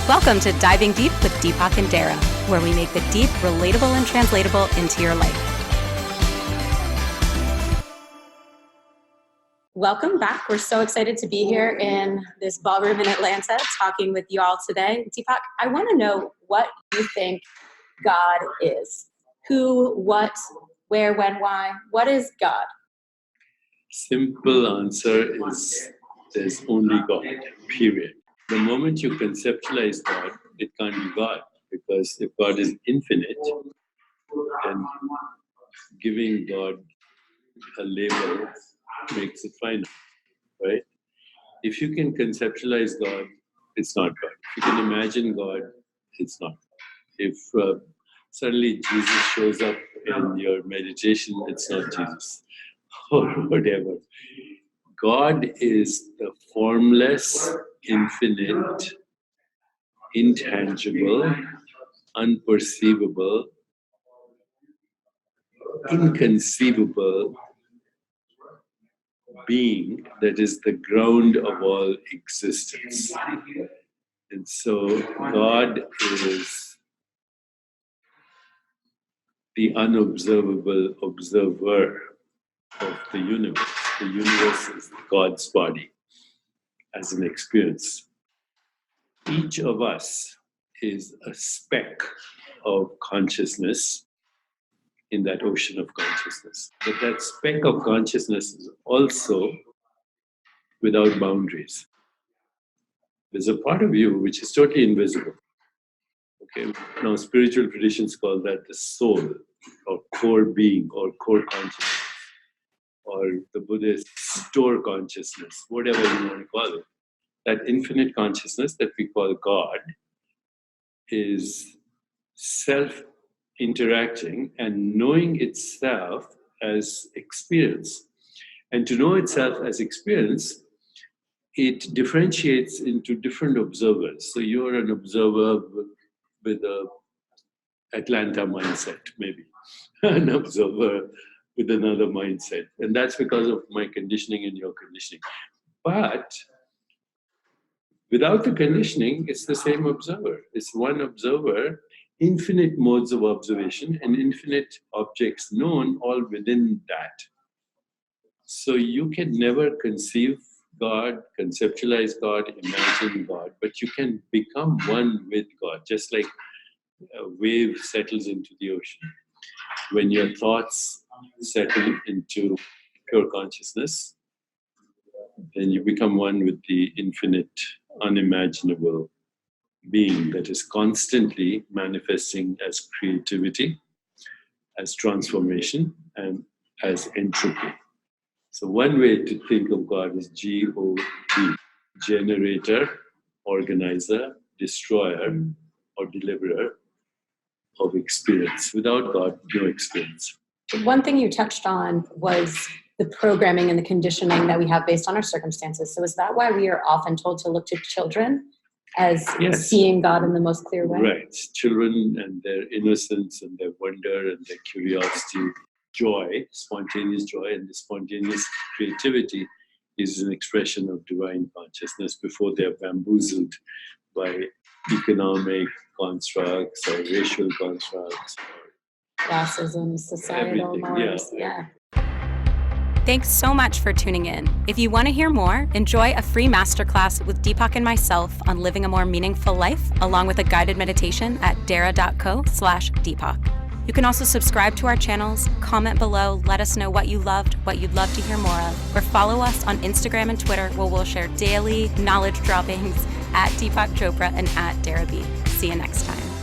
Welcome to Diving Deep with Deepak and Darrah, where we make the deep relatable and translatable into your life. Welcome back. We're so excited to be here in this ballroom in Atlanta talking with you all today. Deepak, I want to know what you think God is. Who, what, where, when, why? What is God? Simple answer is there's only God, period. The moment you conceptualize God, it can't be God, because if God is infinite, then giving God a label makes it finite, right? If you can conceptualize God, it's not God. If you can imagine God, it's not. If suddenly Jesus shows up in your meditation, it's not Jesus, or whatever. God is the formless, infinite, intangible, unperceivable, inconceivable being that is the ground of all existence. And so God is the unobservable observer of the universe. The universe is God's body as an experience. Each of us is a speck of consciousness in that ocean of consciousness. But that speck of consciousness is also without boundaries. There's a part of you which is totally invisible. Okay. Now, spiritual traditions call that the soul, or core being, or core consciousness, or the Buddhist store consciousness, whatever you want to call it. That infinite consciousness that we call God is self-interacting and knowing itself as experience. And to know itself as experience, it differentiates into different observers. So you're an observer with a Atlanta mindset, maybe. An observer with another mindset. And that's because of my conditioning and your conditioning. But without the conditioning, it's the same observer. It's one observer, infinite modes of observation and infinite objects known all within that. So you can never conceive God, conceptualize God, imagine God, but you can become one with God, just like a wave settles into the ocean. When your thoughts settle into pure consciousness, then you become one with the infinite, unimaginable being that is constantly manifesting as creativity, as transformation, and as entropy. So one way to think of God is G.O.D, generator, organizer, destroyer, or deliverer of experience. Without God, no experience. One thing you touched on was the programming and the conditioning that we have based on our circumstances. So is that why we are often told to look to children as seeing God in the most clear way? Right. Children and their innocence and their wonder and their curiosity, joy, spontaneous joy, and the spontaneous creativity is an expression of divine consciousness before they are bamboozled by economic constructs or racial constructs. Classism, societal norms. Yeah. Thanks so much for tuning in. If you want to hear more, enjoy a free masterclass with Deepak and myself on living a more meaningful life, along with a guided meditation at darrah.co/Deepak. You can also subscribe to our channels, comment below, let us know what you loved, what you'd love to hear more of, or follow us on Instagram and Twitter, where we'll share daily knowledge droppings at Deepak Chopra and at Darrah B. See you next time.